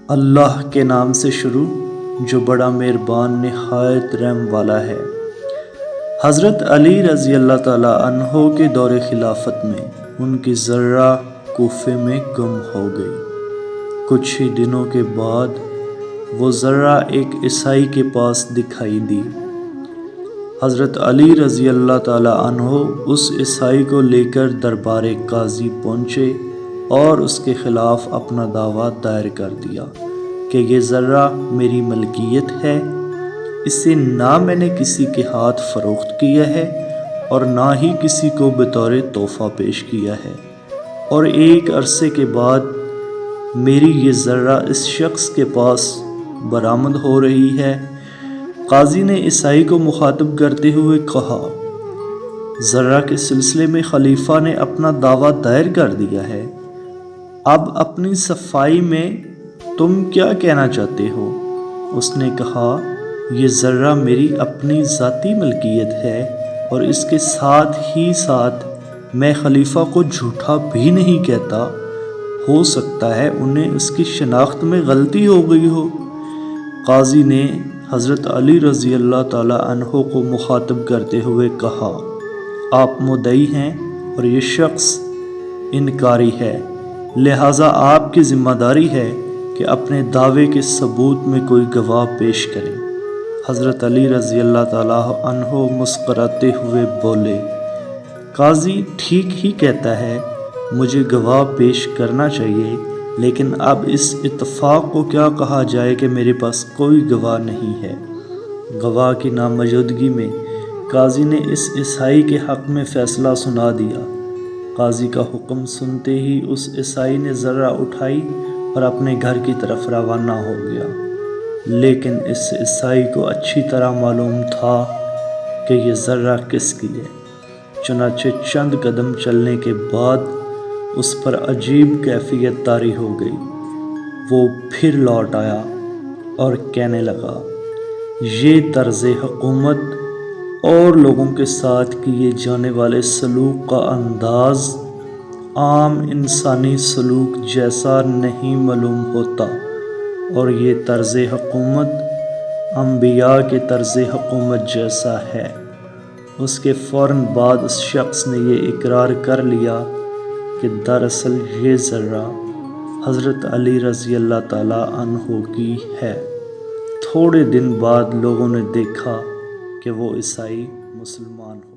اللہ کے نام سے شروع جو بڑا مہربان نہایت رحم والا ہے۔ حضرت علی رضی اللہ تعالیٰ عنہ کے دور خلافت میں ان کی ذرہ کوفے میں گم ہو گئی۔ کچھ ہی دنوں کے بعد وہ ذرہ ایک عیسائی کے پاس دکھائی دی۔ حضرت علی رضی اللہ تعالیٰ عنہ اس عیسائی کو لے کر دربار قاضی پہنچے اور اس کے خلاف اپنا دعویٰ دائر کر دیا کہ یہ ذرہ میری ملکیت ہے، اسے نہ میں نے کسی کے ہاتھ فروخت کیا ہے اور نہ ہی کسی کو بطور تحفہ پیش کیا ہے، اور ایک عرصے کے بعد میری یہ ذرہ اس شخص کے پاس برآمد ہو رہی ہے۔ قاضی نے عیسائی کو مخاطب کرتے ہوئے کہا، ذرہ کے سلسلے میں خلیفہ نے اپنا دعویٰ دائر کر دیا ہے، اب اپنی صفائی میں تم کیا کہنا چاہتے ہو؟ اس نے کہا، یہ ذرہ میری اپنی ذاتی ملکیت ہے اور اس کے ساتھ ہی ساتھ میں خلیفہ کو جھوٹا بھی نہیں کہتا، ہو سکتا ہے انہیں اس کی شناخت میں غلطی ہو گئی ہو۔ قاضی نے حضرت علی رضی اللہ تعالیٰ عنہ کو مخاطب کرتے ہوئے کہا، آپ مدعی ہیں اور یہ شخص انکاری ہے، لہٰذا آپ کی ذمہ داری ہے کہ اپنے دعوے کے ثبوت میں کوئی گواہ پیش کریں۔ حضرت علی رضی اللہ تعالیٰ عنہ مسکراتے ہوئے بولے، قاضی ٹھیک ہی کہتا ہے، مجھے گواہ پیش کرنا چاہیے، لیکن اب اس اتفاق کو کیا کہا جائے کہ میرے پاس کوئی گواہ نہیں ہے۔ گواہ کی ناموجودگی میں قاضی نے اس عیسائی کے حق میں فیصلہ سنا دیا۔ قاضی کا حکم سنتے ہی اس عیسائی نے ذرہ اٹھائی اور اپنے گھر کی طرف روانہ ہو گیا، لیکن اس عیسائی کو اچھی طرح معلوم تھا کہ یہ ذرہ کس کی ہے۔ چنانچہ چند قدم چلنے کے بعد اس پر عجیب کیفیت طاری ہو گئی۔ وہ پھر لوٹ آیا اور کہنے لگا، یہ طرز حکومت اور لوگوں کے ساتھ کیے جانے والے سلوک کا انداز عام انسانی سلوک جیسا نہیں معلوم ہوتا، اور یہ طرز حکومت انبیاء کے طرز حکومت جیسا ہے۔ اس کے فوراً بعد اس شخص نے یہ اقرار کر لیا کہ دراصل یہ ذرہ حضرت علی رضی اللہ تعالیٰ عنہ کی ہے۔ تھوڑے دن بعد لوگوں نے دیکھا کہ وہ عیسائی مسلمان ہو